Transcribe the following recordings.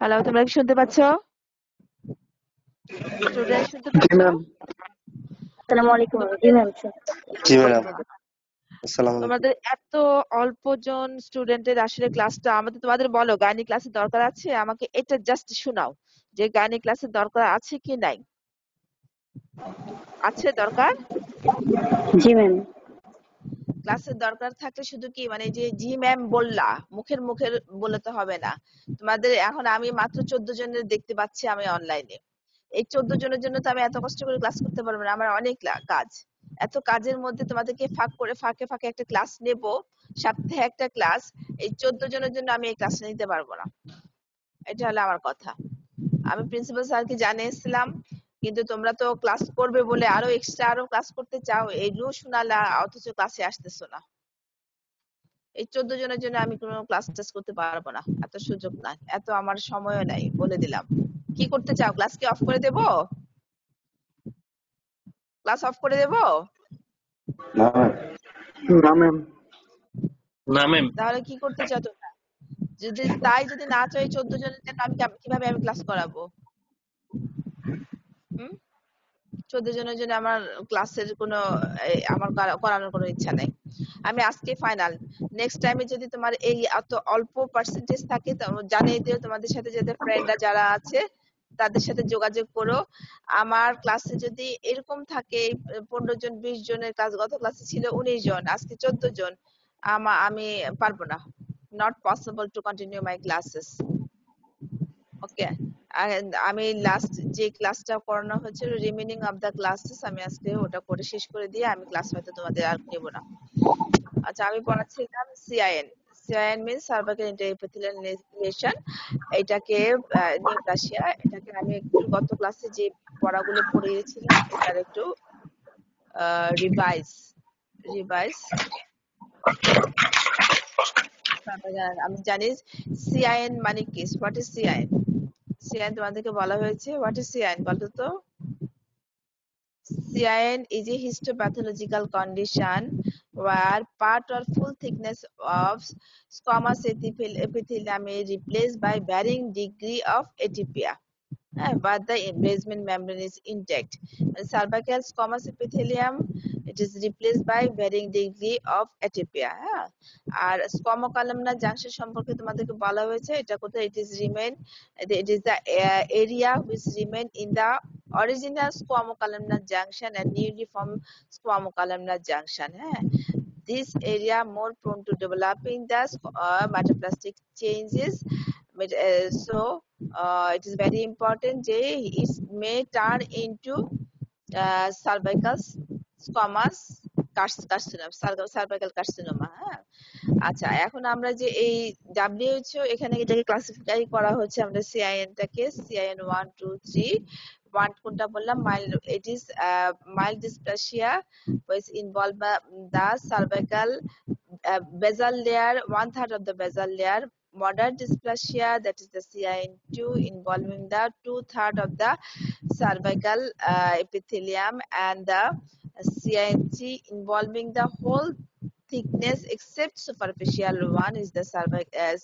Hello, তোমরা কি শুনতে পাচ্ছ? স্টুডেন্ট শুনতে জি পাচ্ছ? ম্যাম। আসসালামু আলাইকুম। জি তোমাদের ম্যাম। জি ওয়ালাইকুম ম্যাডাম। আসসালাম। আসসালামু আলাইকুম। তোমাদের এত অল্প জন স্টুডেন্টের আসলে ক্লাসটা তোমাদের বলো গাইনি ক্লাসের দরকার আছে? আমাকে এটা জাস্ট শোনাও যে গাইনি ক্লাসের দরকার আছে কি নাই? আছে দরকার? জি ম্যাম। ক্লাসের দরকার থাকলে শুধু কি মানে যে জি ম্যাম বললা মুখের বলে তো হবে না। তোমাদের এখন আমি মাত্র 14 জনের দেখতে পাচ্ছি আমি অনলাইনে। এই 14 জনের জন্য তো আমি এত কষ্ট করে ক্লাস করতে পারবো না, আমার অনেক কাজ। এত কাজের মধ্যে তোমাদেরকে ফাঁক করে ফাঁকে ফাঁকে একটা ক্লাস নেব, সপ্তাহে একটা ক্লাস। এই 14 জনের জন্য আমি এই ক্লাসটা নিতে পারবো না। এটা হলো আমার কথা। আমি প্রিন্সিপাল স্যারকে জানিয়েছিলাম, কিন্তু তোমরা তো ক্লাস করবে বলে আরো ক্লাস করতে চাও, এইগুলো শোনালা, অথচ ক্লাসে আসতেছো না। এই 14 জনের জন্য আমি কোনো ক্লাস টেস্ট করতে পারবো না, এত সুযোগ নাই, এত আমার সময়ও নাই, বলে দিলাম। কি করতে চাও? ক্লাস কি অফ করে দেবো? ক্লাস অফ করে দেবো? না ম্যাম। না ম্যাম। তাহলে কি করতে চাও তোমরা? যদি না চাই 14 জনের জন্য আমি কিভাবে আমি ক্লাস করাবো? হুম? 14 জনের জন্য আমার ক্লাসের কোনো আমার করানোর কোনো ইচ্ছা নাই। আমি আজকে ফাইনাল। নেক্সট টাইমে যদি তোমার এই এত অল্প পার্সেন্টেজ থাকে তো জানিয়ে দিও, তোমাদের সাথে যাদের ফ্রেন্ডরা যারা আছে তাদের সাথে যোগাযোগ করো। আমার ক্লাসে যদি এরকম থাকে 15 জন 20 জনের কাজ, গত ক্লাসে ছিল 19 জন, আজকে 14 জন, আমি পারবো না। Not possible to continue my classes. Okay. আমি লাস্ট যে ক্লাসটা করানো হয়েছিল রিমেনিং অফ দা ক্লাসেস আমি আজকে ওটা করে শেষ করে দিয়ে আমি ক্লাস হয়তো তোমাদের আর নেব না। আচ্ছা, আমি পড়াচ্ছিলাম CIN. CIN means cervical intraepithelial lesion. এটাকে নিউপ্লাসিয়া, এটাকে আমি একটু গত ক্লাসে যে পড়াগুলো পড়িয়েছিলাম এটার একটু রিভাইজ রিভাইজ আমি জানি সিআইএন মানে কি। What is cin? সিআইএন তোমাদেরকে বলা হয়েছে, হোয়াট ইজ সিআইএন বলো তো? CIN is a histopathological condition where part or full thickness of squamous epithelium is replaced by varying degree of atypia, but the basement membrane is intact. Cervical squamous epithelium, it is replaced by varying degree of atypia. আর squamocolumnar junction সম্পর্কে তোমাদেরকে বলা হয়েছে, এটা কোথায়? It is the area which remain in the original squamocolumnar junction and newly formed squamocolumnar junction. This area more prone to developing the metaplastic changes. So it is very important যে it may turn into cervical squamous carcinoma, cervical carcinoma. আচ্ছা, এখন আমরা যে এই WHO এখানে এটাকে classify করা হচ্ছে, আমরা সিআইএন টাকে সিআইএন 1 2 3। 1 কোনটা বললাম? Mild. It is mild dysplasia which involve the cervical basal layer, 1/3 of the basal layer. Moderate dysplasia, that is the CIN2, involving the 2/3 of the cervical epithelium, and the CIN3 involving the whole thickness except superficial one is the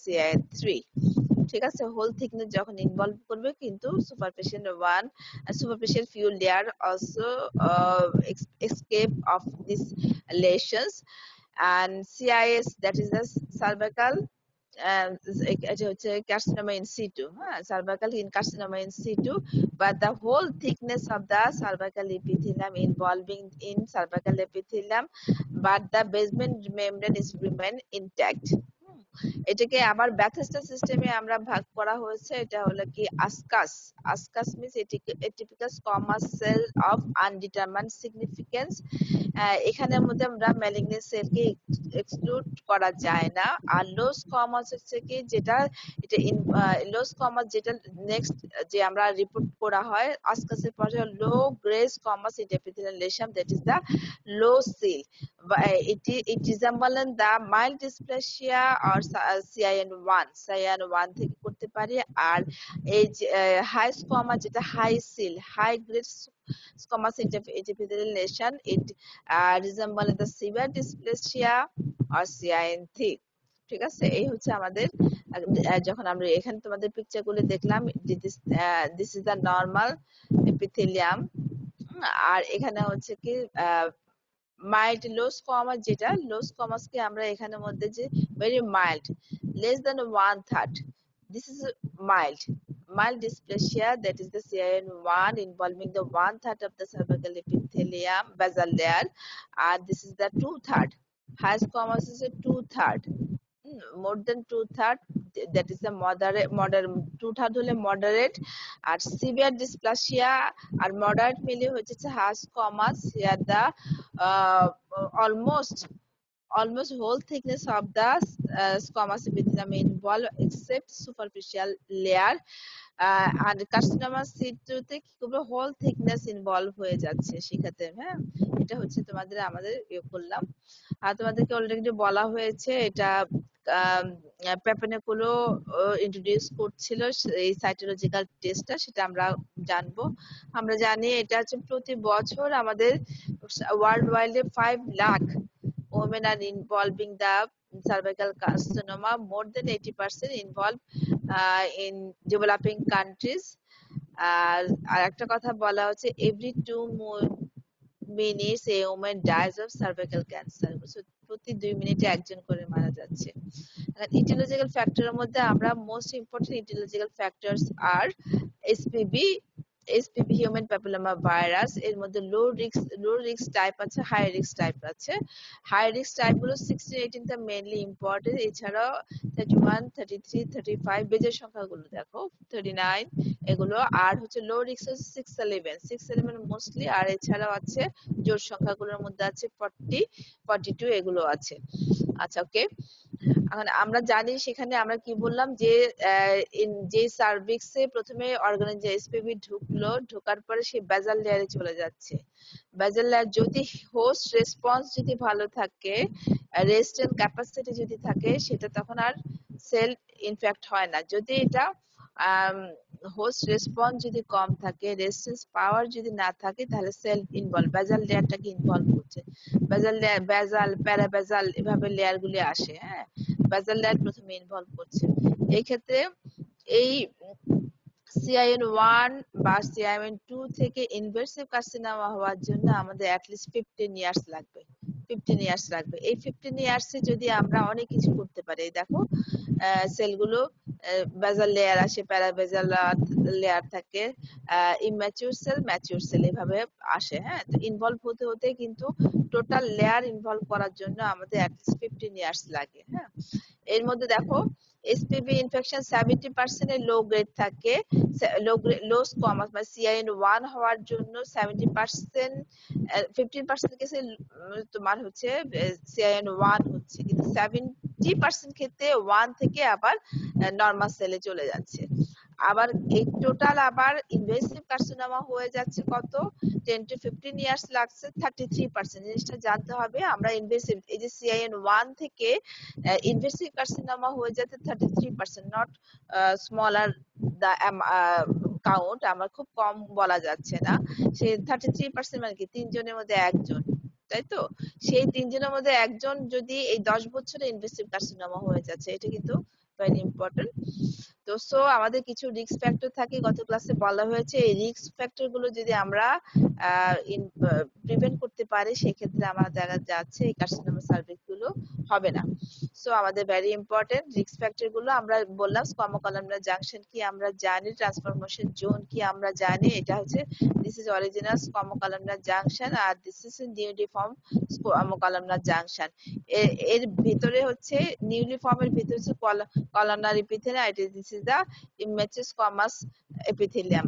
CIN3. ঠিক আছে, whole thickness যখন involve করবে, কিন্তু superficial few layer also escape of these lesions. And CIS, that is the cervical এটা হচ্ছে carcinoma in situ, cervical carcinoma in situ, but the whole thickness of the cervical epithelium involving in cervical epithelium, but the basement membrane is remain intact. এটাকে আবার ব্যাথেস্টা সিস্টেমে আমরা ভাগ করা হয়েছে। এটা হলো কি আসকাস। আসকাস means atypical squamous cell of আনডিটারমাইন্ড significance. এখানের মধ্যে আমরা ম্যালিগনেন্ট সেলকে এক্সক্লুড করা যায় না। আর লো স্কোয়ামাস হচ্ছে কি যেটা, এটা লো স্কোয়ামাস যেটা নেক্সট যে আমরা রিপোর্ট করা হয় আসকাসের পরে, low grade squamous intraepithelial lesion, that is the low SIL. It resembles the mild dysplasia or CIN1 থেকে করতে পারি। আর এই হাই স্কোয়ামা যেটা high SIL, high grade squamous epithelial lesion, it resembles the severe dysplasia or CIN3. ঠিক আছে, এই হচ্ছে আমাদের যখন আমরা এখানে তোমাদের পিকচার গুলো দেখলাম, this is the normal epithelium. আর এখানে হচ্ছে কি মাইল্ড লোস কমাস, যেটা লোস কমাস কে আমরা এখানের মধ্যে যে very mild, less than 1/3, this is mild dysplasia, that is the CIN1 involving the 1/3 of the cervical epithelium basal layer, and this is the 2/3. Highest commas is a 2/3. More than 2/3, that is the moderate 2/3 হলে moderate, আর severe dysplasia আর moderate মিলে হচ্ছে হাস কমাস, here the uh, almost whole thickness of the squamous epithelium involved except superficial layer, and carcinoma সিটুতে কি করবে, whole thickness involve হয়ে যাচ্ছে সেক্ষেত্রে। হ্যাঁ, এটা হচ্ছে তোমাদের আমাদের করলাম। আর তোমাদেরকে অলরেডি বলা হয়েছে এটা পেপেনেকুলো ইন্ট্রোডিউস করছিল এই সাইটোলজিক্যাল টেস্টটা, সেটা আমরা জানবো। আমরা জানি এটা হচ্ছে প্রতি বছর আমাদের ওয়ার্ল্ড ওয়াইডে 5 lakh women are involving the cervical carcinoma, more than 80% involved in developing countries. আর একটা কথা বলা হচ্ছে every 2 minutes a woman dies of cervical cancer, প্রতি 2 মিনিটে একজন করে মারা যাচ্ছে। ইটিওলজিক্যাল ফ্যাক্টরের মধ্যে আমরা মোস্ট ইম্পর্টেন্ট ইটিওলজিক্যাল ফ্যাক্টরস আর এসপিভি হিউম্যান প্যাপিলোমা ভাইরাস, এর মধ্যে লো রিস্ক টাইপ আছে, হাই রিস্ক টাইপ আছে। হাই রিস্ক টাইপ গুলো 16, 18 টা মেইনলি ইম্পর্টেন্ট, এছাড়াও 31, 33, 35 বেজের সংখ্যাগুলো দেখো 39 এগুলো, আর হচ্ছে লো রিস্ক হচ্ছে 611 মোস্টলি, আর এছাড়াও আছে জোড় সংখ্যাগুলোর মধ্যে আছে 40, 42 এগুলো আছে। আচ্ছা, ওকে। এখন আমরা জানি সেখানে আমরা কি বললাম যে যে সার্ভিক্সে প্রথমে অর্গানিক যে এসপিভি ঢুকলো, ঢোকার পরে সেই বেজাল লেয়ারে চলে যাচ্ছে। বেজাল লেয়ার যদি হোস্ট রেসপন্স যদি ভালো থাকে, রেজিস্ট্যান্স ক্যাপাসিটি যদি থাকে, সেটা তখন আর সেল ইনফেক্ট হয় না। যদি এটা হোস্ট রেসপন্স যদি কম থাকে, রেজিস্ট্যান্স পাওয়ার যদি না থাকে, তাহলে সেল ইনভলভ, বেজাল লেয়ারটাকে ইনভলভ করছে। বেজাল লেয়ার, বেজাল, প্যারাবেজাল এভাবে লেয়ার গুলি আসে। হ্যাঁ, বেজাল লেয়ার প্রথমে ইনভলভ করছে। এই ক্ষেত্রে এই CIN1 বা CIN2 থেকে ইনভার্সিভ কার্সিনোমা হওয়ার জন্য আমাদের অ্যাটলিস্ট 15 ইয়ার্স লাগবে। 15 ইয়ার্স লাগবে। এই 15 ইয়ার্সে যদি আমরা অনেক কিছু করতে পারি, দেখো সেলগুলো বেজাল লেয়ার আসে, প্যারাবেজাল লেয়ার থাকে, ইম্যাচিউর সেল, ম্যাচিউর সেল এভাবে আসে। হ্যাঁ, তো ইনভলভ হতে হতে কিন্তু টোটাল লেয়ার ইনভলভ করার জন্য আমাদের অ্যাটলিস্ট 15 ইয়ার্স লাগে। হ্যাঁ, এর মধ্যে দেখো এসপিভি ইনফেকশন 70% এর লো গ্রেড থাকে, লো স্কোয়ামাস মানে CIN1 হওয়ার জন্য 70%, 15% কেসে তোমার হচ্ছে CIN1 হচ্ছে, কিন্তু 70% ক্ষেত্রে 1 থেকে আবার নরমাল সেলে চলে যাচ্ছে। আবার এই টোটাল আবার ইনভেসিভ কার্সিনোমা হয়ে যাচ্ছে কত, 10 to 15 ইয়ার্স লাগছে 33%। জিনিসটা জানতে হবে। আমরা ইনভেসিভ এই যে CIN1 থেকে ইনভেসিভ কার্সিনোমা হয়ে যাচ্ছে 33%, নট স্মলার দা কাউন্ট, আমার খুব কম বলা যাচ্ছে না। সেই 33% মানে কি 3 জনের মধ্যে একজন, তাই তো? সেই 3 জনের মধ্যে একজন যদি এই 10 বছরে ইনভেসিভ কার্সিনোমা হয়ে যাচ্ছে, এটা কিন্তু ভেরি ইম্পর্টেন্ট। তো সো আমাদের কিছু রিস্ক ফ্যাক্টর থাকে, গত ক্লাসে বলা হয়েছে। এই রিস্ক ফ্যাক্টর গুলো যদি আমরা প্রিভেন্ট করতে পারি, সেক্ষেত্রে আমার দেখা যাচ্ছে এই কার্সিনোমা সার্ভিক্স গুলো হবে না। সো আমাদের ভেরি ইম্পর্টেন্ট রিস্ক ফ্যাক্টর গুলো আমরা বললাম। স্কোয়ামা কলামনার জাংশন কি আমরা জানি, ট্রান্সফরমেশন জোন কি আমরা জানি। এটা হচ্ছে this is original squamocolumnar junction, আর this is newly form squamocolumnar junction. এর ভিতরে হচ্ছে নিউলি ফর্মের ভিতরে হচ্ছে columnar epithelium. This is the immature squamous epithelium.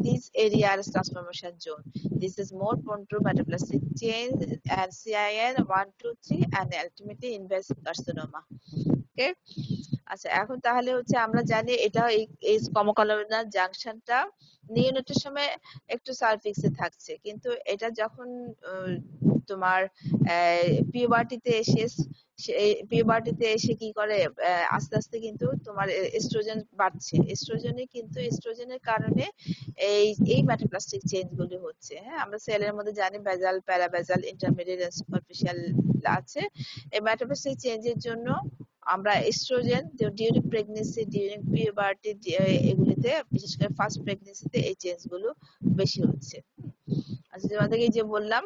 This area is transformation zone. This is more prone to metaplastic change and CIN 1, 2, 3 and ultimately invasive carcinoma. Okay. আচ্ছা, এখন তাহলে হচ্ছে আমরা জানি এটা এই স্কোয়ামা কলামনার জাংশনটা নিওনেটের সময় একটু সারফেক্সে থাকছে, কিন্তু এটা যখন তোমার পিউবার্টিতে এসে কি করে, আস্তে আস্তে কিন্তু তোমার এস্ট্রোজেন বাড়ছে। এস্ট্রোজেনের কারণে এই মেটাপ্লাস্টিক চেঞ্জ গুলি হচ্ছে। হ্যাঁ, আমরা সেলের মধ্যে জানি বেজাল, প্যারাবেজাল, ইন্টারমিডিয়েট, সুপারফিশিয়াল আছে। এই মেটাপ্লাস্টিক চেঞ্জের জন্য আমরা oestrogen during pregnancy, during puberty, এগুলিতে বিশেষ করে ফার্স্ট প্রেগনেন্সিতে এই চেঞ্জ গুলো বেশি হচ্ছে। আচ্ছা, তোমাদেরকে যে বললাম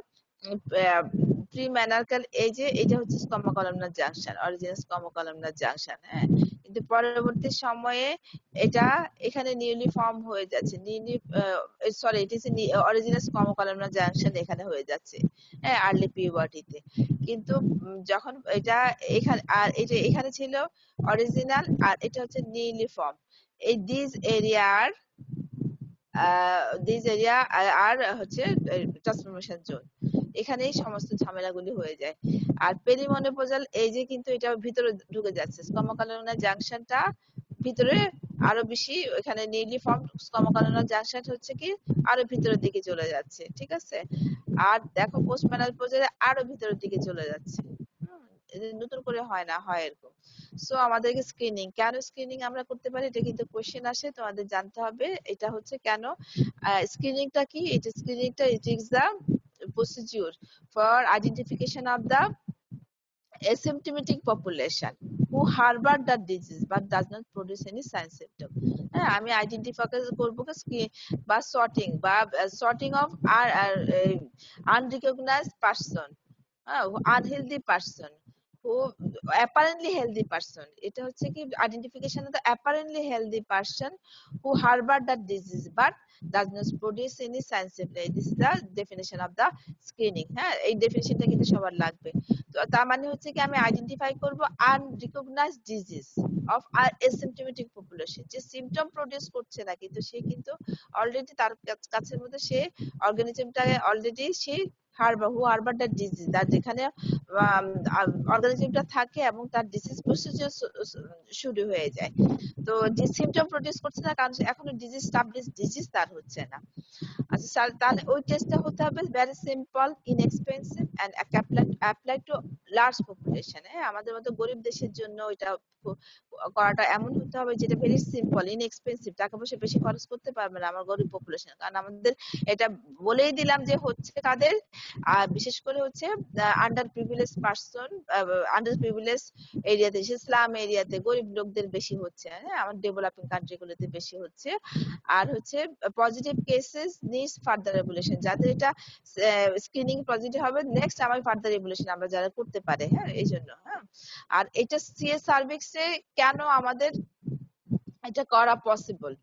প্রি ম্যানার্কাল এজে এটা হচ্ছে squamocolumnar junction, original squamocolumnar junction. হ্যাঁ, কিন্তু পরবর্তী সময়ে এটা এখানে নিউলি ফর্ম হয়ে যাচ্ছে, sorry it is original squamocolumnar junction এখানে হয়ে যাচ্ছে, হ্যাঁ, আর্লি পিউবার্টিতে। কিন্তু যখন এটা এখানে, আর এটা এখানে ছিল অরিজিনাল, আর এটা হচ্ছে নিউলি ফর্ম। এই দিস এরিয়ার আর হচ্ছে ট্রান্সফরমেশন জোন, এখানেই সমস্ত ঝামেলাগুলি হয়ে যায়। আর পেরিমনোপজাল এই যে কিন্তু এটা ভিতরে ঢুকে যাচ্ছে, স্কমা জাংশনটা ভিতরে আরো বেশি, এখানে নিউলি ফর্ম স্কমা জাংশন হচ্ছে কি আরো ভিতরের দিকে চলে যাচ্ছে, ঠিক আছে। আর দেখো পোস্ট মেনোপজালে আরো ভিতরের দিকে চলে যাচ্ছে, নতুন করে হয় না, হয় এরকম। সো আমাদেরকে স্ক্রিনিং, কেন স্ক্রিনিং আমরা করতে পারি, এটা কিন্তু কোশ্চেন আসে, তোমাদের জানতে হবে এটা হচ্ছে কেন স্ক্রিনিংটা কি। এটা স্ক্রিনিংটা it is the procedure for identification of the asymptomatic population who harbor the disease but does not produce any sign symptom. হ্যাঁ, আমি আইডেন্টিফাই করবো বা সর্টিং অফ আর unrecognized person, unhealthy person who apparently healthy person, এটা হচ্ছে কি identification of the apparently healthy person who harbor the disease but does not produce any sign symptom. This is the definition of the screening. হ্যাঁ, এই ডেফিনিশনটা কিন্তু সবার লাগবে। তো তার মানে হচ্ছে কি আমি আইডেন্টিফাই করব unrecognised disease of asymptomatic population, যে সিম্পটম প্রডিউস করছে না কিন্তু সে কিন্তু অলরেডি তার কাছের মধ্যে সে অর্গানিজমটা অলরেডি সে হারবার দ্য ডিজিজ, তার যেখানে অর্গানিজমটা থাকে এবং তার ডিজিজ প্রসিডিউর শুরু হয়ে যায়। তো যে সিম্পটম প্রডিউস করছে না কারণ এখনো ডিজিজ স্টাবলিশ ডিজিজ তার হচ্ছে না। আচ্ছা, তাহলে ওই টেস্টটা হতে হবে very simple, inexpensive and apply to large population. আমাদের মতো গরিব দেশের জন্য এটা করাটা এমন হতে হবে যেটা ভেরি সিম্পল, ইনএক্সপেন্সিভ, টাকা পয়সা বেশি খরচ করতে পারবে না আমার গরিব পপুলেশন। কারণ আমাদের এটা বলেই দিলাম যে হচ্ছে কাদের, বিশেষ করে হচ্ছে under privilege person, under privilege এরিয়াতে, ইসলাম এরিয়াতে গরিব লোকদের বেশি হচ্ছে, হ্যাঁ, আমার ডেভেলপিং কান্ট্রি গুলোতে বেশি হচ্ছে। আর হচ্ছে positive cases needs further regulation, যাদের এটা স্ক্রিনিং পজিটিভ হবে নেক্সট আমার ফার্দার রেগুলেশন আমরা যারা করতে পারে, হ্যাঁ, এই জন্য। হ্যাঁ, আর এটা সিএস সার্ভিসে কেন আমাদের এটা করা পসিবল,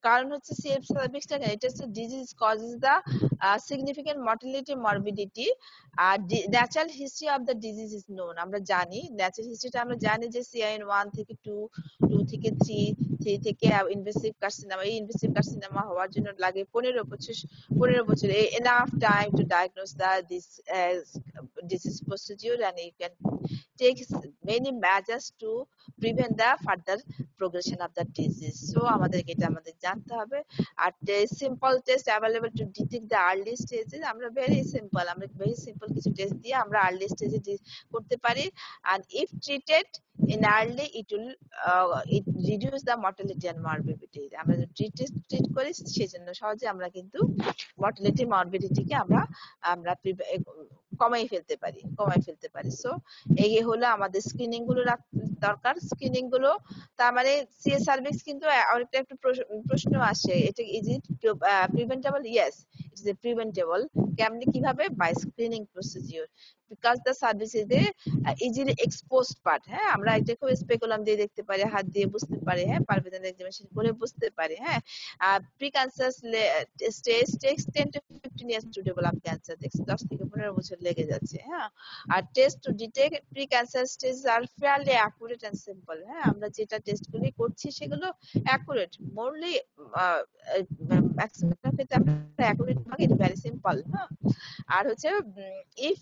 কারণ হচ্ছে সিএফ সার্ভিসটা এটা হচ্ছে disease causes the significant mortality morbidity, আর natural history of the disease is known. আমরা জানি ন্যাচারাল হিস্ট্রিটা, আমরা জানি যে সিআইএন 1 থেকে 2, 2 থেকে 3, 3 থেকে ইনভেসিভ কার্সিনোমা, এই ইনভেসিভ কার্সিনোমা হওয়ার জন্য লাগে 15 বছর enough time to diagnose the this disease procedure, and you can take many measures to prevent the further progression of the disease. So আমাদেরকে এটা আমাদের জানতে হবে। আর simple test available to detect the early স্টেজে, আমরা ভেরি সিম্পল কিছু test দিয়ে আমরা আর্লি স্টেজে করতে পারি। and if treated in early it will it reduce the mortality and morbidity. আমরা ট্রিট করি সেজন্য সহজে আমরা কিন্তু মর্টালিটি মরবিডিটিকে আমরা কমাই ফেলতে পারি। সো এই হলো আমাদের স্ক্রিনিং গুলো দরকার। স্ক্রিনিং গুলো তার মানে সিএস সার্ভিস কিন্তু আরেকটা একটু প্রশ্ন আসে, এটা is it preventable? Yes, it is preventable. কেমনে, কিভাবে? By screening procedure, because the cervix is a easily exposed part. হ্যাঁ, আমরা এটা খুব স্পেকুলাম দিয়ে দেখতে পারি, হাত দিয়ে বুঝতে পারি, হ্যাঁ, পারভেজেন এক্সামিনেশন করে বুঝতে পারি। হ্যাঁ, pre cancer stage takes 10 to 15 years to develop cancer, 10 থেকে 15 বছর লেগে যাচ্ছে। হ্যাঁ, আর test to detect pre cancer stage আর ফেয়ারলি অ্যাকুরেট এন্ড সিম্পল। হ্যাঁ, আমরা যেটা টেস্ট গুলি করছি সেগুলো অ্যাকুরেট, মোরলি ম্যাক্সিমাম ক্ষেত্রে আমরা অ্যাকুরেট ভাবে, ইট ভেরি সিম্পল। হ্যাঁ, আর হচ্ছে if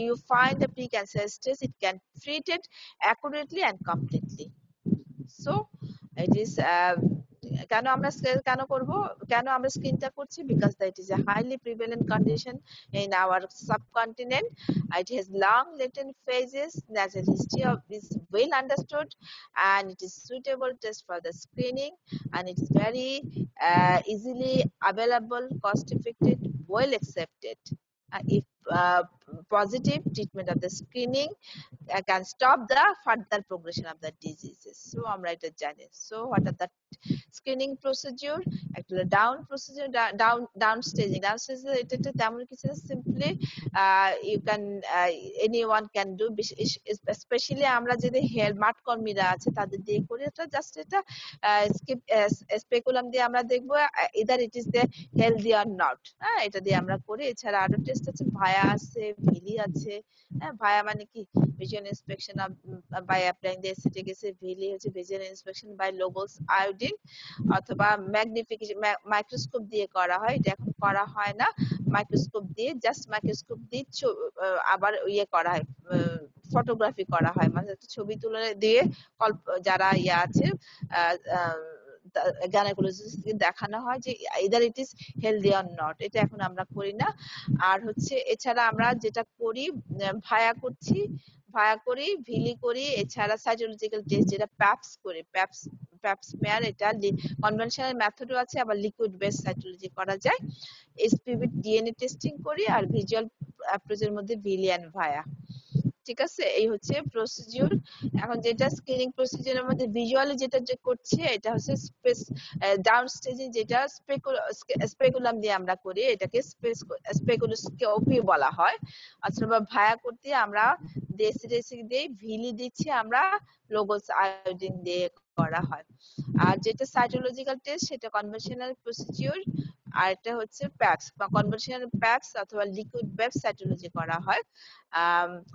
you find the pre-cancer stage, it can treat it accurately and completely. So it is কেন আমরা স্ক্রিনটা করছি, because that is a highly prevalent condition in our subcontinent. It has long latent phases, natural history of is well understood, and it is suitable test for the screening, and it is very easily available, cost effective, well accepted. If positive treatment of the screening can stop the further progression of the diseases. So আমরা এটা জানি. So what are the screening procedure? Actually down procedure, down staging. Down staging এটা একটা তেমন কিছু না, simply you can anyone can do, especially আমরা যদি মাঠ কর্মীরা আছে তাদের দিয়ে করি, এটা জাস্ট এটা স্পেকুলাম দিয়ে আমরা দেখবো either it is the healthy or not, হ্যাঁ এটা দিয়ে আমরা করি। এছাড়া আরো টেস্ট আছে, ভায়া আছে, ভিলি আছে। হ্যাঁ ভায়া মানে কি visual inspection of by applying the acetic acid, villi হচ্ছে visual inspection by Lobel's iodine অথবা ম্যাগনিফিকেশন মাইক্রোস্কোপ দিয়ে করা হয়। এটা এখন করা হয় না, মাইক্রোস্কোপ দিয়ে জাস্ট মাইক্রোস্কোপ দিয়ে আবার ইয়ে করা হয়, ফটোগ্রাফি করা হয়, মানে একটা ছবি তুলে দিয়ে যারা ইয়ে আছে গাইনোকোলজিস্টকে দেখানো হয় যে either it is healthy or not। এটা এখন আমরা করি না। আর হচ্ছে এছাড়া আমরা যেটা করি ভায়া করছি, ভায়া করি, ভিলি করি, এছাড়া সাইটোলজিক্যাল টেস্ট যেটা প্যাপস করি, প্যাপস মেয়ার, এটা কনভেনশনাল মেথডও আছে, আবার লিকুইড বেস সাইটোলজি করা যায়। এসপিভি ডিএনএ টেস্টিং করি, আর ভিজুয়াল অ্যাপ্রোচের মধ্যে ভিলি এন্ড ভায়া। ঠিক আছে, এই হচ্ছে প্রসিডিউর। এখন যেটা স্ক্রিনিং প্রসিডিউরের মধ্যে ভিজুয়ালি যেটা যে করছি এটা হচ্ছে ডাউন স্টেজিং, যেটা স্পেকুলাম দিয়ে আমরা করি, এটাকে স্পেকুলোস্কোপি বলা হয়। অথবা ভায়া করতে আমরা দেশি দিয়ে ভিলি দিচ্ছি, আমরা লোগোস আয়োডিন দিয়ে করা হয়। আর যেটা সাইটোলজিক্যাল টেস্ট সেটা কনভেনশনাল প্রসিডিউর, আর এটা হচ্ছে প্যাক্স বা কনভেনশনাল প্যাক্স অথবা লিকুইড বেস সাইটোলজি করা হয়।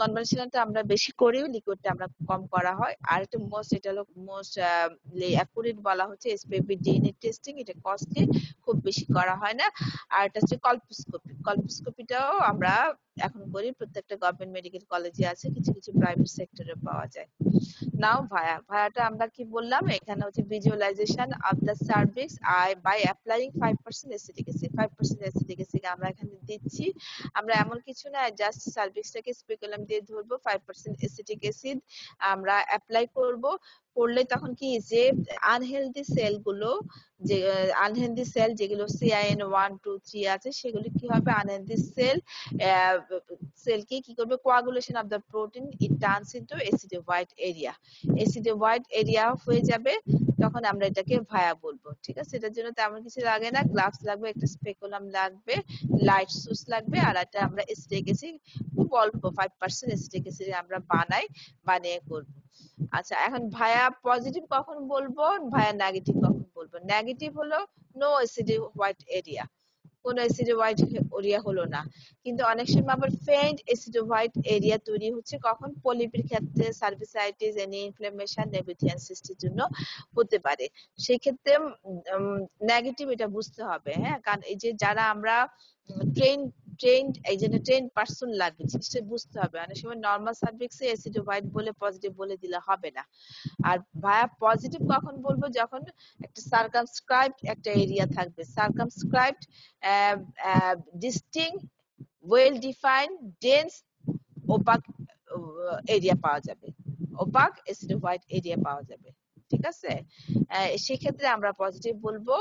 কনভেনশনালটা আমরা বেশি করি, লিকুইডটা আমরা কম করা হয়। আর এটা মোস্ট অ্যাকুরেট বলা হচ্ছে এসপিপি ডিএনএ টেস্টিং, এটা কস্টলি, খুব বেশি করা হয় না। আর এটা হচ্ছে কলপোস্কোপি, কলপোস্কোপিটাও আমরা এখন করি, প্রত্যেকটা গভর্নমেন্ট মেডিকেল কলেজে আছে, কিছু কিছু প্রাইভেট সেক্টরে পাওয়া যায়। নাও ভায়াটা আমরা কি বললাম, এখানে হচ্ছে visualisation of the cervix by applying 5% acetic acid. 5% acetic acid আমরা এখানে দিচ্ছি। আমরা এমন কিছু না, জাস্ট সার্ভিক্সটাকে স্পেকুলাম দিয়ে ধরবো, 5% অ্যাসিটিক অ্যাসিড আমরা অ্যাপ্লাই করব। করলে তখন কি যে আনহেলদি সেলগুলো, যে আনহেলদি সেল যেগুলো CIN 1 2 3 আছে, সেগুলো কি হবে, আনহেলদি সেলকে কি করবে, coagulation of the protein, it turns into acetowhite area, acetowhite area হয়ে যাবে, তখন আমরা এটাকে ভায়া বলবো। ঠিক আছে, এটার জন্য তেমন কিছু লাগে না, গ্লাভস লাগবে, একটা স্পেকুলাম লাগবে, লাইট সোর্স লাগবে, আর এটা আমরা অ্যাসিটিক অ্যাসিড খুব অল্প 5% অ্যাসিটিক অ্যাসিড আমরা বানিয়ে করব। আচ্ছা, এখন ভায়া পজিটিভ কখন বলবো, ভায়া নেগেটিভ কখন বলবো? নেগেটিভ হলো নো অ্যাসিডোভাইট এরিয়া, কোনো অ্যাসিডোভাইট এরিয়া হলো না। কিন্তু অনেক সময় আবার ফেইন্ট অ্যাসিডোভাইট এরিয়া তৈরি হচ্ছে, কখন পলিপির ক্ষেত্রে, সার্ভিসাইটিস, এনি ইনফ্লামেশন, নেভিথিয়ান সিস্টের জন্য হতে পারে। সেই ক্ষেত্রে নেগেটিভ এটা বুঝতে হবে। হ্যাঁ, কারণ এই যে যারা আমরা এই জন্য ট্রেন পার্সন লাগবে, জিনিসটা বুঝতে হবে। অনেক সময় নর্মাল সার্ভিক্সে অ্যাসিডোভাইট বলে পজিটিভ বলে দিলে হবে না। আর ভায়া পজিটিভ কখন বলবো, যখন একটা সার্কামস্ক্রাইবড একটা এরিয়া থাকবে, circumscribed distinct well defined dense opaque area পাওয়া যাবে, ওপাক অ্যাসিডোভাইট এরিয়া পাওয়া যাবে। ঠিক আছে, সেক্ষেত্রে আমরা পজিটিভ বলবো।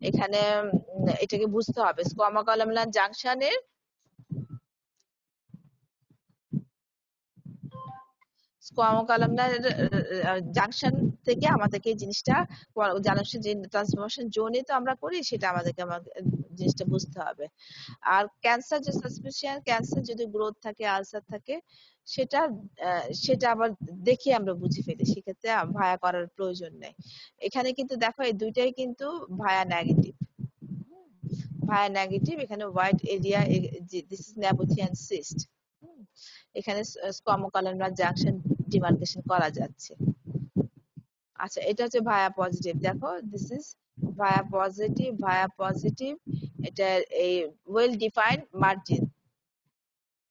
এখানে এটাকে বুঝতে হবে, স্কোয়ামা কলামনার জাংশনের জাংশন থেকে আমাদেরকে এই জিনিসটা, জাংশন যে ট্রান্সফরমেশন জোনে তো আমরা করি, সেটা আমাদেরকে জিনিসটা বুঝতে হবে। আর ক্যান্সার যে সাসপিশন, ক্যান্সার যদি গ্রোথ থাকে, আলসার থাকে, সেটা আবার দেখে আমরা বুঝে ফেলি, সেক্ষেত্রে ভায়া করার প্রয়োজন নেই। এখানে কিন্তু দেখো এই দুইটাই কিন্তু ভায়া নেগেটিভ, ভায়া নেগেটিভ। এখানে white area, this is nabothian cyst, এখানে স্কোয়ামা কলামনার জাংশন ডিমার্কেশন করা যাচ্ছে। আচ্ছা, এটা হচ্ছে ভায়া পজিটিভ। দেখো, দিস ইজ ভায়া পজিটিভ, এটা এই well defined margin.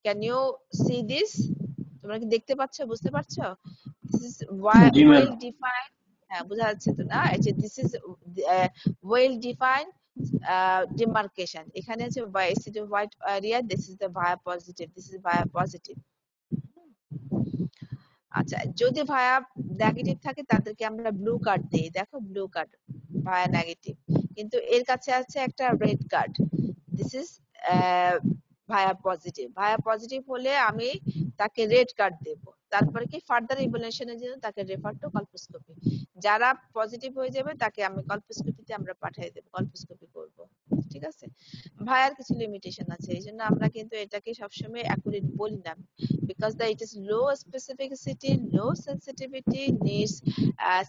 Can you see this? তোমরা কি দেখতে পাচ্ছ, বুঝতে পারছো? দিস ইজ ওয়েল ডিফাইন্ড, হ্যাঁ বোঝা যাচ্ছে তো না? এই যে this is well defined demarcation, এখানে আছে white area, this is the via positive, this is via positive. আচ্ছা, যদি ভায়া নেগেটিভ থাকে তাদেরকে আমরা ব্লু কার্ড দেই। দেখো, ব্লু কার্ড ভায়া নেগেটিভ, কিন্তু এর কাছে আছে একটা red card, this is VIA positive হলে আমি তাকে রেড কার্ড দেব, তারপরে কি ফার্দার ইভ্যালুয়েশনের জন্য তাকে রেফার টু কলপোস্কোপি। যারা পজিটিভ হয়ে যাবে তাকে আমি কলপোস্কোপিতে আমরা পাঠিয়ে দেব, কলপোস্কোপি করব। ঠিক আছে, ভায়ার কিছু লিমিটেশন আছে, এই জন্য আমরা কিন্তু এটাকে সবসময় অ্যাকুরেট বলি না, because the it is low specificity, low sensitivity, needs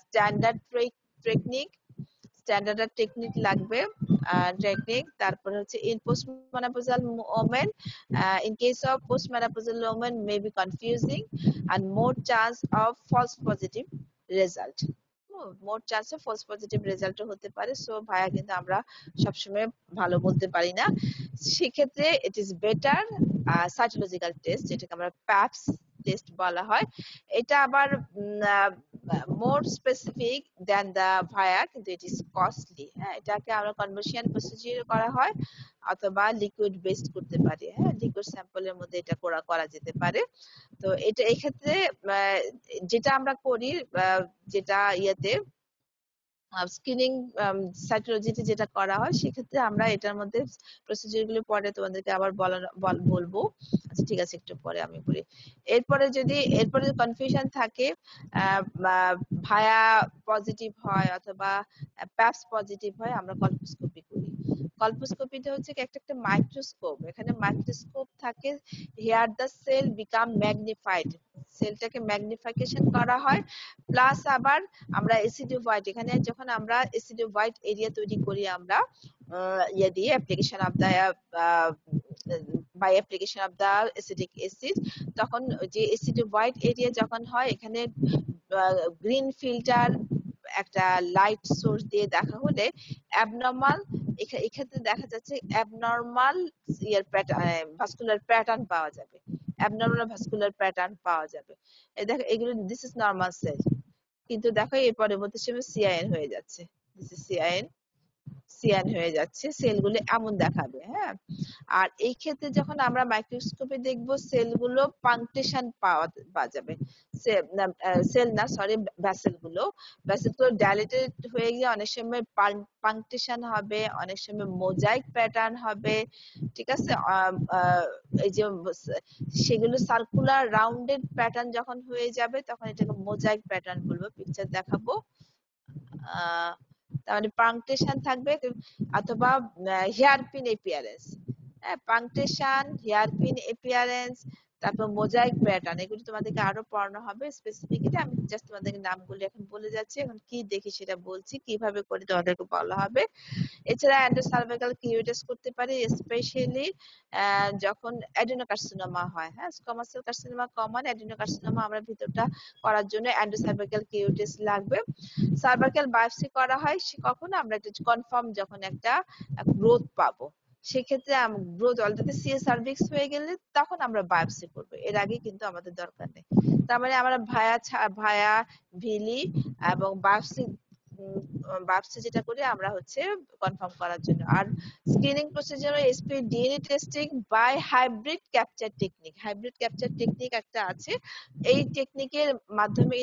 standard technique, standard technique লাগবে, টেকনিক। তারপর হচ্ছে in postmenopausal women, in case of postmenopausal women may be confusing and more chance of false positive result, more chance of false positive result হতে পারে। So ভাইয়া কিন্তু আমরা সবসময় ভালো বলতে পারি না, সেক্ষেত্রে it is better cytological test, যেটাকে আমরা প্যাপস টেস্ট বলা হয়। এটা আবার মোর স্পেসিফিক দেন দা ভায়া, কিন্তু ইট ইজ কস্টলি। হ্যাঁ, এটাকে আমরা কনভার্সন প্রসিডিউর করা হয় অথবা লিকুইড বেসড করতে পারি। হ্যাঁ, লিকুইড স্যাম্পলের মধ্যে এটা করা যেতে পারে। তো এটা এই ক্ষেত্রে যেটা আমরা করি, যেটা ইয়েতে স্ক্রিনিং সাইটোলজিতে যেটা করা হয়, সেক্ষেত্রে আমরা এটার মধ্যে প্রসিডিউর গুলো পরে তোমাদেরকে আবার বলবো। আচ্ছা ঠিক আছে, একটু পরে আমি বলি। এরপরে কনফিউশন থাকে, ভায়া পজিটিভ হয় অথবা প্যাপস পজিটিভ হয়, আমরা কলপোস্কোপি করি। কলপোস্কোপিটা হচ্ছে একটা মাইক্রোস্কোপ, এখানে মাইক্রোস্কোপ থাকে, here the cell become magnified, সেলটাকে ম্যাগনিফিকেশন করা হয়, প্লাস আবার আমরা এসিডি হোয়াইট, এখানে যখন আমরা এসিডি হোয়াইট এরিয়া তৈরি করি আমরা ইয়ে দিয়ে application of the by application of the acidic acid, তখন যে এসিডি হোয়াইট এরিয়া যখন হয়, এখানে গ্রিন ফিল্টার একটা লাইট সোর্স দিয়ে দেখা হলে অ্যাবনর্মাল, এক্ষেত্রে দেখা যাচ্ছে অ্যাবনর্মাল ভাস্কুলার প্যাটার্ন পাওয়া যাবে, অ্যাবনর্মাল ভাস্কুলার প্যাটার্ন পাওয়া যাবে। এই দেখো, এগুলো দিস ইজ নরমাল সেল, কিন্তু দেখো এই পরবর্তী সময় সিআইএন হয়ে যাচ্ছে, দিস ইজ সিয়ান হয়ে যাচ্ছে, সেলগুলো এমন দেখাবে। হ্যাঁ, আর এই ক্ষেত্রে যখন আমরা মাইক্রোস্কোপে দেখব, সেলগুলো পাংকটেশন পাওয়া যাবে, সেল না সরি ভ্যাসেলগুলো ডাইলেটেড হয়ে গিয়ে অনেক সময় পাংকটেশন হবে, অনেক সময় মোজাইক প্যাটার্ন হবে। ঠিক আছে, এই যে সেগুলো সার্কুলার রাউন্ডেড প্যাটার্ন যখন হয়ে যাবে, তখন এটাকে মোজাইক প্যাটার্ন বলবো, পিকচার দেখাবো। তাহলে পাংকটেশন থাকবে অথবা হেয়ারপিন এপিয়ারেন্স, পাংকটেশন, হেয়ারপিন এপিয়ারেন্স, তারপর মোজাইক প্যাটার্ন, এগুলো তোমাদেরকে আরো পড়ানো হবে স্পেসিফিকলি। আমি জাস্ট তোমাদেরকে নামগুলো এখন বলে যাচ্ছি, এখন কি দেখি সেটা বলছি, কিভাবে করে তোমাদেরকে বলা হবে। এছাড়া এন্ডোসার্ভাইকাল কিউরিটাস করতে পারি, স্পেশালি যখন অ্যাডিনোকার্সিনোমা হয়। হ্যাঁ, squamous cell carcinoma common, adenocarcinoma আমরা ভিতরটা করার জন্য এন্ডোসার্ভাইকাল কিউরিটাস লাগবে। সার্ভাইকাল বায়োপসি করা হয় কখন, আমরা একটা কনফার্ম যখন একটা গ্রোথ পাবো, সেক্ষেত্রে গ্রোথ অলরেডি সিএ সার্ভিক্স হয়ে গেলে তখন আমরা বায়োপসি করব, এর আগে কিন্তু আমাদের দরকার নেই। তার মানে আমরা ভায়া ভিলি এবং বায়োপসি যেটা করি আমরা হচ্ছে কনফার্ম করার জন্য। আর screening procedure SP DNA testing by hybrid capture technique, hybrid capture technique একটা আছে, এই টেকনিকের মাধ্যমে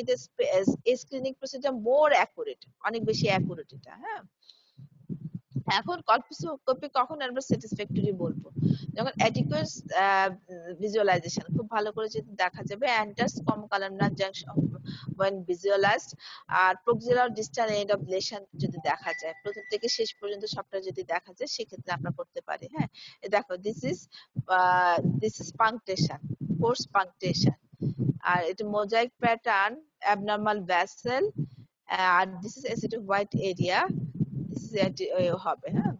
এই স্ক্রিনিং প্রসিজার মোর অ্যাকুরেট, অনেক বেশি অ্যাকুরেট এটা। হ্যাঁ, এখন কলপোস্কোপি কখন আমরা স্যাটিসফ্যাক্টরি বলবো, যখন অ্যাডিকুয়েট ভিজুয়ালাইজেশন খুব ভালো করে যদি দেখা যাবে, অ্যান্টাস কলামনার জাংশন when visualized, আর proximal distal end of lesion যদি দেখা যায়, প্রথম থেকে শেষ পর্যন্ত সবটা যদি দেখা যায়, সেক্ষেত্রে আমরা করতে পারি। হ্যাঁ, দেখো this is punctation, coarse punctation, আর এটা মোজাইক প্যাটার্ন, অ্যাবনর্মাল ভ্যাসেল, আর this is acid white area, হবে। হ্যাঁ,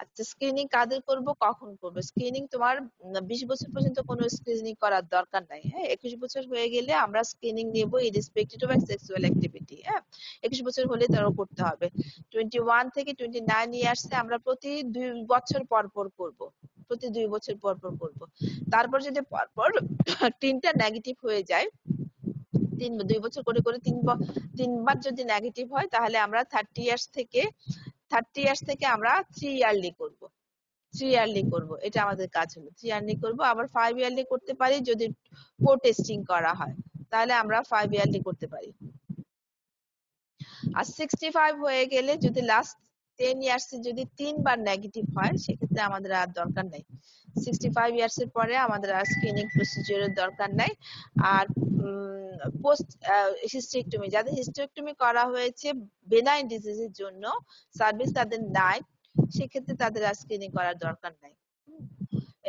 আচ্ছা, স্ক্রিনিং কাদের করব, কখন করব? স্ক্রিনিং তোমার 20 বছর পর্যন্ত কোনো স্ক্রিনিং করার দরকার নাই। হ্যাঁ, 21 বছর হয়ে গেলে আমরা স্ক্রিনিং নেব ইররেসপেক্টিভ অফ সেক্সুয়াল অ্যাক্টিভিটি। হ্যাঁ, 21 বছর হলে তারও করতে হবে। 21 থেকে 29 ইয়ার্সে আমরা প্রতি 2 বছর পর পর করব, প্রতি 2 বছর পর পর করব। তারপর যদি পরপর তিনটা নেগেটিভ হয়ে যায়, 2 বছর করে করে তিনবার যদি নেগেটিভ হয়, তাহলে আমরা 30 ইয়ার্স থেকে আমরা 3 ইয়ারলি করব, 3 ইয়ারলি করব, এটা আমাদের কাজ হলো। 3 ইয়ারলি করব, আবার 5 ইয়ারলি করতে পারি যদি কো টেস্টিং করা হয়, তাহলে আমরা 5 ইয়ারলি করতে পারি। আর 65 হয়ে গেলে যদি লাস্ট 10 ইয়ার্স যদি 3 বার নেগেটিভ হয় সেক্ষেত্রে আমাদের আর দরকার নাই। 65 ইয়ার্স এর পরে আমাদের আর স্ক্রিনিং প্রসিডিউরের দরকার নাই। আর পোস্ট হিস্টেরেক্টমি, যাদের হিস্টেরেক্টমি করা হয়েছে বেনাইন ডিজিজের জন্য, সার্ভিস তাদের নাই, সেক্ষেত্রে তাদের আর স্ক্রিনিং করার দরকার নাই।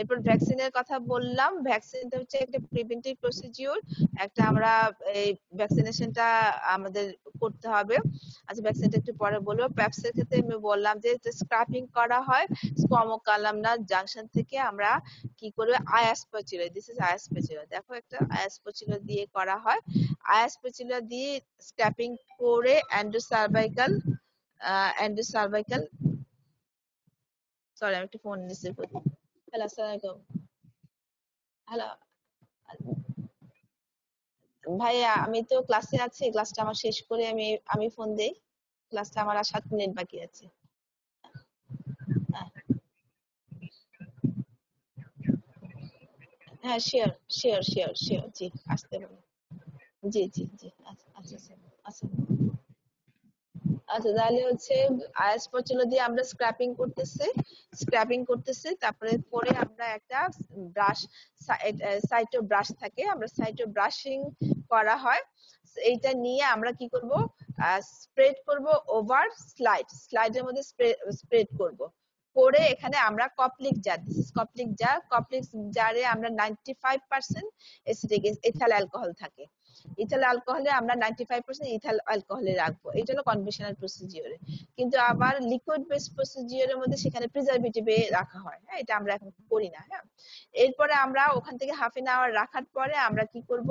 এরপর ভ্যাকসিনের কথা বললাম। ভ্যাকসিনটা হচ্ছে একটা প্রিভেন্টিভ প্রসিডিউর, একটা আমরা এই ভ্যাকসিনেশনটা আমাদের করতে হবে। আচ্ছা, ভ্যাকসিনটা একটু পরে বলবো। প্যাপসের ক্ষেত্রে আমি বললাম যে স্ক্রাপিং করা হয় স্কোয়ামোকালামনার জাংশন থেকে। আমরা কি করবে, আয়াসপাচিলা, দিস ইজ আয়াসপাচিলা, দেখো একটা আয়াসপাচিলা দিয়ে করা হয়। আয়াসপাচিলা দিয়ে স্ক্র্যাপিং করে এন্ডোসার্ভাইকাল সরি আমি একটা ফোন রিসিভ করি। হ্যালো, আসসালামু আলাইকুম। হ্যালো ভাইয়া, আমি তো ক্লাসে আছি, ক্লাসটা আমার শেষ করে আমি আমি ফোন দেই। ক্লাসটা আমার আর 7 মিনিট বাকি আছে। হ্যাঁ হ্যাঁ, শিওর শিওর শিওর শিওর, জি আসতে পারেন। জি জি জি, আচ্ছা আচ্ছা আচ্ছা আচ্ছা। আচ্ছা, তাহলে হচ্ছে আয়াসপচুলা দিয়ে আমরা স্ক্র্যাপিং করতেছি, তারপরে পরে আমরা একটা ব্রাশ, সাইটো ব্রাশ থাকে, আমরা সাইটো ব্রাশিং করা হয়। এইটা নিয়ে আমরা কি করব, স্প্রেড করব ওভার স্লাইডের মধ্যে স্প্রেড করব। করে এখানে আমরা Coplin jar, this is Coplin জারে আমরা 95% এসিটিক ইথাইল অ্যালকোহল থাকে। ইথাইল অ্যালকোহলে আমরা 95% ইথাইল অ্যালকোহলে রাখবো, এটা হলো কনভেনশনাল প্রসিডিওরে। কিন্তু আবার লিকুইড বেস প্রসিডিওরের মধ্যে সেখানে প্রিজারভেটিভে রাখা হয়, হ্যাঁ, এটা আমরা এখন করি না। হ্যাঁ, এরপরে আমরা ওখান থেকে হাফ এন আওয়ার রাখার পরে আমরা কি করব,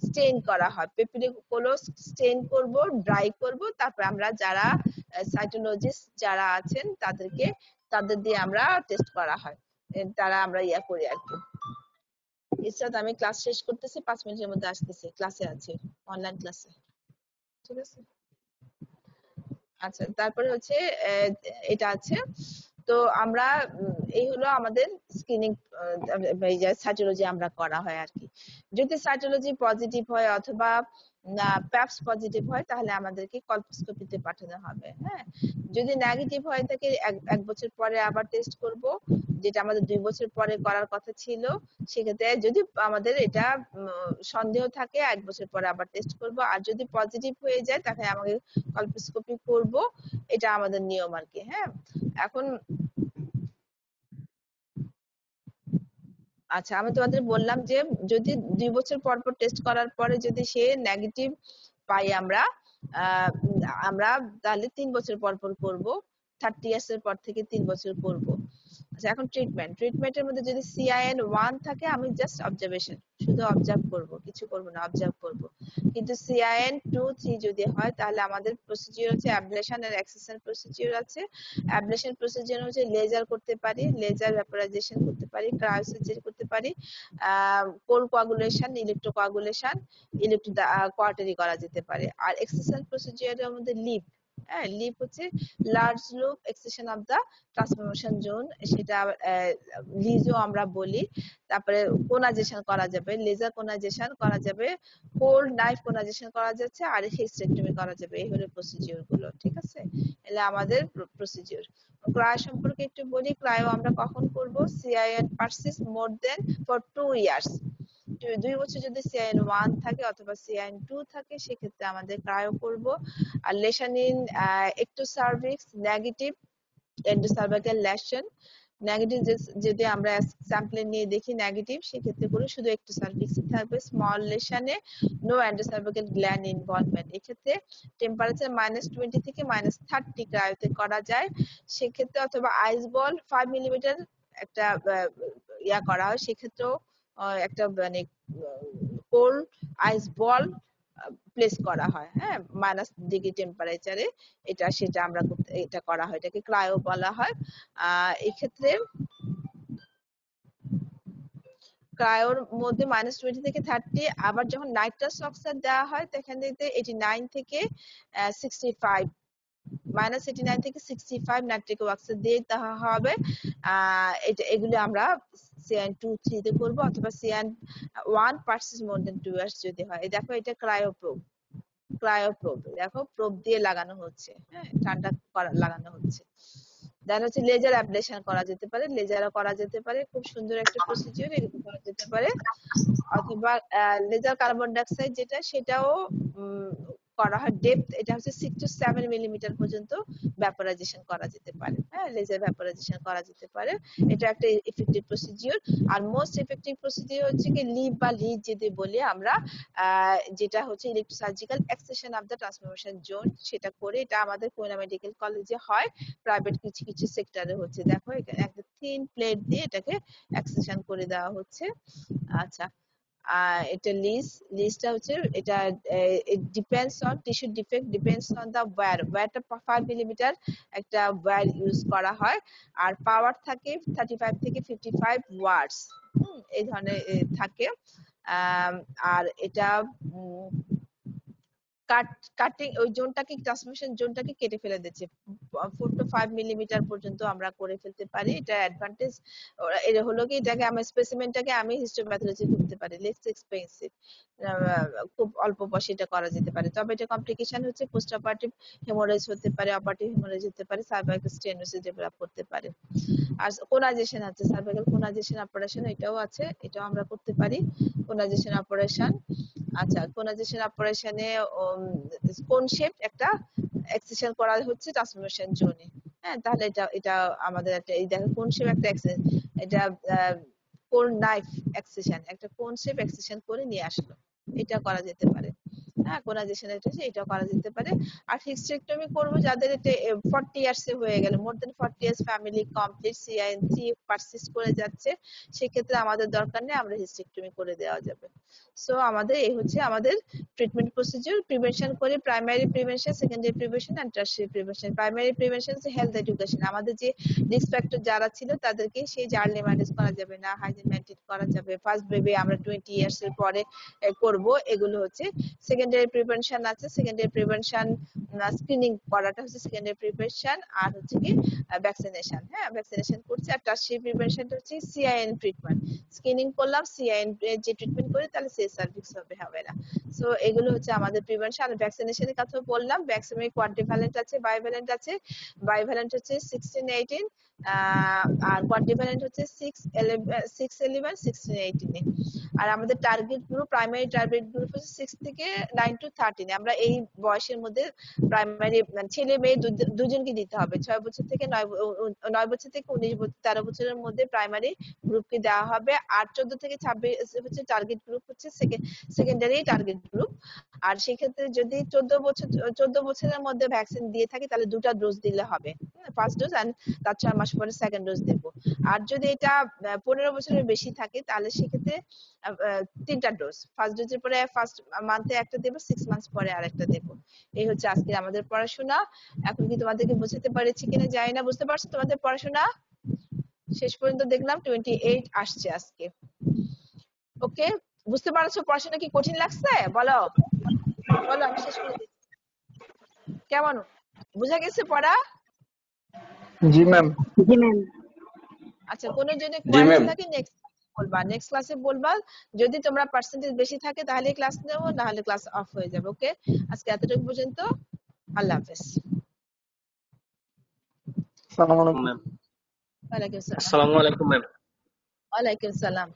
স্টেইন করা হয়, পেপিরিকোলোস স্টেইন করব, ড্রাই করব, তারপর আমরা যারা সাইটোলজিস্ট যারা আছেন তাদের দিয়ে আমরা টেস্ট করা হয়, তারা আমরা ইয়া করি আর কি। ইসরাত, আমি ক্লাস শেষ করতেছি, 5 মিনিটের মধ্যে আসতেছি, ক্লাসে আছি, অনলাইন ক্লাসে। ঠিক আছে, আচ্ছা। তারপরে হচ্ছে এটা আছে। তো আমরা এই হলো আমাদের স্ক্রিনিং, সাইটোলজি আমরা করা হয় আর কি। যদি সাইটোলজি পজিটিভ হয় অথবা প্যাপস পজিটিভ হয় তাহলে আমাদেরকে কলপোস্কোপিতে পাঠানো হবে। হ্যাঁ, যদি নেগেটিভ হয় থাকে এক বছর পরে আবার টেস্ট করব, যেটা আমাদের 2 বছর পরে করার কথা ছিল। সেক্ষেত্রে যদি আমাদের এটা সন্দেহ থাকে 1 বছর পরে আবার টেস্ট করব, আর যদি পজিটিভ হয়ে যায় তাহলে আমাকে কলপোস্কোপি করব, এটা আমাদের নিয়ম আর কি। হ্যাঁ, এখন আচ্ছা, আমি তোমাদের বললাম যে যদি 2 বছর পর পর টেস্ট করার পরে যদি সে নেগেটিভ পাই আমরা, আমরা তাহলে 3 বছর পর পর করব, 30 ইয়ার্স এর পর থেকে 3 বছর করব। আচ্ছা, এখন ট্রিটমেন্টের মধ্যে যদি CIN-1 থাকে, আমি জাস্ট অবজারভেশন, শুধু অবজার্ভ করব, কিছু করব না, অবজার্ভ করব। কিন্তু CIN-2, 3 যদি হয় তাহলে আমাদের প্রসিডিউর হচ্ছে অ্যাবলেশন আর এক্সিশন প্রসিডিউর আছে। অ্যাবলেশন প্রসিডিউর হচ্ছে লেজার করতে পারি, লেজার ভ্যাপোরাইজেশন করতে পারি, ক্রায়োসার্জারি করতে পারি, কোল্ড কোয়াগুলেশন, ইলেকট্রোকোয়াগুলেশন, ইলেকট্রো কোয়ার্টারি করা যেতে পারে। আর এক্সিশন প্রসিডিউরের মধ্যে লিপ, হ্যাঁ, লিপ হচ্ছে large loop excision of the transformation zone, সেটা লিজও আমরা বলি। তারপরে কোনাইজেশন করা যাবে, লেজার কোনাইজেশন করা যাবে, কোল্ড নাইফ কোনাইজেশন করা যাচ্ছে, আর হিস্টেরেক্টমি করা যাবে। এই হলো প্রসিডিউর গুলো। ঠিক আছে, এগুলো আমাদের প্রসিডিউর। ক্রায়ো সম্পর্কে একটু বলি। ক্রায়ো আমরা কখন করব, CIN persists more than for 2 years, 2 বছর যদি CIN-1 থাকে অথবা CIN-2 থাকে সেক্ষেত্রে আমাদের ক্রায়ো করব। আর লেশানিন এক্টোসার্ভিক্স নেগেটিভ, এন্ডোসার্ভাইকাল লেশন নেগেটিভ, যদি আমরা স্যাম্পলে নিয়ে দেখি নেগেটিভ, সেক্ষেত্রে করে শুধু এক্টোসার্ভিক্স থাকবে, স্মল লেশনে নো এন্ডোসার্ভাইকাল গ্ল্যান্ড ইনভলভমেন্ট। এক্ষেত্রে টেম্পারেচার -20 থেকে -30 ক্রায়োতে করা যায় সেক্ষেত্রে, অথবা আইস বল 5 মিলিমিটার একটা ইয়া করা হয়, সেক্ষেত্রেও একটা মানে কোল্ড আইস বল প্লেস করা হয়, হ্যাঁ, -ডিগ্রি টেম্পারেচারে। সেটা আমরা এটা করা হয়, এটাকে ক্রায়ো বলা হয়। এক্ষেত্রে ক্রায়োর মধ্যে -20 থেকে 30, আবার যখন নাইট্রাস অক্সাইড দেওয়া হয় তখন 89 থেকে 65, -89 থেকে 65 নাইট্রিক অক্সাইড দিয়ে দেওয়া হবে। এগুলো আমরা CIN-2, 3 তে করবো, অথবা CIN-1 পারসিস মোর দেন 2 ইয়ার্স যদি হয়। দেখো, এটা ক্রায়োপ্রোব, দেখো প্রোব দিয়ে লাগানো হচ্ছে, হ্যাঁ, ঠান্ডা লাগানো হচ্ছে। দেন হচ্ছে লেজার অ্যাবলেশন করা যেতে পারে, লেজারও করা যেতে পারে, খুব সুন্দর একটা প্রসিডিওর, এরকম করা যেতে পারে। অথবা লেজার কার্বন ডাইঅক্সাইড যেটা, সেটাও করা হয়। ডেপথ এটা হচ্ছে 6 to 7 মিলিমিটার পর্যন্ত ভ্যাপোরাইজেশন করা যেতে পারে। হ্যাঁ, লেজার ভ্যাপোরাইজেশন করা যেতে পারে, এটা একটা ইফেক্টিভ প্রসিডিওর। আর মোস্ট ইফেক্টিভ প্রসিডিওর হচ্ছে কি লিপ বা লিড যদি বলি আমরা, যেটা হচ্ছে electrosurgical excision of the transformation zone, সেটা করে। এটা আমাদের খুলনা মেডিকেল কলেজে হয়, প্রাইভেট কিছু কিছু সেক্টরে হচ্ছে। দেখো এখানে একটা থিন প্লেট দিয়ে এটাকে এক্সেশন করে দেওয়া হচ্ছে। আচ্ছা, এটা লিস্টটা হচ্ছে, এটা depends on tissue defect, depends on the ওয়্যারটা 5 মিলিমিটার একটা ওয়্যার ইউজ করা হয়। আর পাওয়ার থাকে 35 থেকে 55 ওয়াটস, এই ধরনের থাকে। আর এটা কাটিং ওই জোনটাকে, ট্রান্সমিশন জোনটাকে কেটে ফেলে দিচ্ছে। 4 to 5 মিলিমিটার পর্যন্ত আমরা করে ফেলতে পারি। এটা অ্যাডভান্টেজ। এটা হলো কি, এটাকে আমি স্পেসিমেনটাকে আমি হিস্টোপ্যাথোলজি করতে পারি, লেস এক্সপেন্সিভ, খুব অল্প পয়সা এটা করা যেতে পারে। তবে এটা কমপ্লিকেশন হচ্ছে পোস্ট অপারেটিভ হেমোরেজ হতে পারে, অপারেটিভ হেমোরেজ হতে পারে, সার্ভাইকাল স্টেনোসিস ডেভেলপ করতে পারে। আর কোনাইজেশন আছে, সার্ভাইকাল কোনাইজেশন অপারেশন, এটাও আছে, এটাও আমরা করতে পারি, কোনাইজেশন অপারেশন। আচ্ছা, কোনাইজেশন অপারেশনে কোন শেপ একটা এক্সেশন করা হচ্ছে ট্রান্সফরমেশন জোনে। হ্যাঁ, তাহলে এটা এটা আমাদের একটা, এই দেখো কোন শেপ একটা এক্সেশন, এটা কোন নাইফ এক্সেশন, একটা কোন শেপ এক্সেশন করে নিয়ে আসলো, এটা করা যেতে পারে। হ্যাঁ, কোনাইজেশন এটা করা যেতে পারে। আর হিস্টেরেক্টমি করব যাদের এটা 40 ইয়ার্স এ হয়ে গেল, মোর দেন 40 years, family complete, CIN3 persist করে যাচ্ছে, সেক্ষেত্রে আমাদের দরকার নেই, আমরা হিস্টেরেক্টমি করে দেওয়া যাবে। সো আমাদের এই হচ্ছে আমাদের ট্রিটমেন্ট প্রসিডিউর। প্রিভেনশন করে primary prevention, secondary prevention and tertiary prevention. Primary prevention হচ্ছে হেলথ এডুকেশন, আমাদের যে রিস্ক ফ্যাক্টর যারা ছিল তাদেরকে সেই জার্লি ম্যানেজ করা যাবে না, হাইজিন মেইনটেইন করা যাবে, ফার্স্ট বেবি আমরা 20 ইয়ার্স এর পরে করব, এগুলো হচ্ছে। সেকেন্ডারি প্রিভেনশন আছে, সেকেন্ডারি প্রিভেনশন স্ক্রিনিং করাটা হচ্ছে সেকেন্ডারি প্রিভেনশন। আর হচ্ছে কি ভ্যাকসিনেশন, হ্যাঁ ভ্যাকসিনেশন করছে। আর টারশিয়ারি প্রিভেনশনটা হচ্ছে CIN ট্রিটমেন্ট, স্ক্রিনিং করলাম, CIN যে ট্রিটমেন্ট করে তাহলে সে সার্ভিক্স হবে না। সো এগুলো হচ্ছে আমাদের প্রিভেনশন। আর ভ্যাকসিনেশনের কথা বললাম, ভ্যাকসিনে কোয়াড্রিভ্যালেন্ট আছে, বাইভ্যালেন্ট আছে। বাইভ্যালেন্ট হচ্ছে 16-18, আর কোয়াড্রিভ্যালেন্ট হচ্ছে 6-11, 16-18। আর আমাদের target group, primary target group হচ্ছে 6 থেকে 9 to 13। আমরা এই বয়সের মধ্যে প্রাইমারি ছেলে মেয়ে দুজনকে দিতে হবে। 6 বছর থেকে 9 বছর থেকে 13 বছরের মধ্যে প্রাইমারি গ্রুপকে দেওয়া হবে। আর 14 থেকে 26 হচ্ছে টার্গেট গ্রুপ, হচ্ছে সেকেন্ডারি টার্গেট গ্রুপ। আর সেই ক্ষেত্রে যদি 14 বছরের মধ্যে ভ্যাকসিন দিয়ে থাকি তাহলে 2টা ডোজ দিলে হবে, ফার্স্ট ডোজ, এন্ড তার 6 মাস পরে সেকেন্ড ডোজ দেব। আর যদি এটা 15 বছরের বেশি থাকে তাহলে সেক্ষেত্রে 3টা ডোজ, ফার্স্ট ডোজের পরে ফার্স্ট মান্থে একটা দেব, 6 মান্থস পরে আরেকটা দেব। এই হচ্ছে আজকে আমাদের পড়াশোনা। এখন কি তোমাদেরকে বোঝাতে পেরেছি কিনা জানি না, বুঝতে পারছো তোমাদের পড়াশোনা? শেষ পর্যন্ত দেখলাম 28 আসছে আজকে। ওকে, বুঝতে পারছো? পড়াশোনা কি কঠিন লাগছে? বলো বলো, আমি শেষ করে দিচ্ছি। কেমন বুঝা গেছে পড়া? জি ম্যাম। জি ম্যাম। আচ্ছা, কোনো যদি জি কোয়ারি ম্যাম। থাকে নেক্সট ক্লাসে বলবা। যদি তোমরা পার্সেন্টেজ বেশি থাকে তাহলে ক্লাস নেব, না হলে ক্লাস অফ হয়ে যাবে। ওকে, আজকে এতটুকু পর্যন্ত। আল্লাহ হাফেজ। আসসালামু আলাইকুম। ম্যাম। ওয়ালাইকুম সালাম। আসসালামু আলাইকুম ম্যাম। ওয়ালাইকুম সালাম।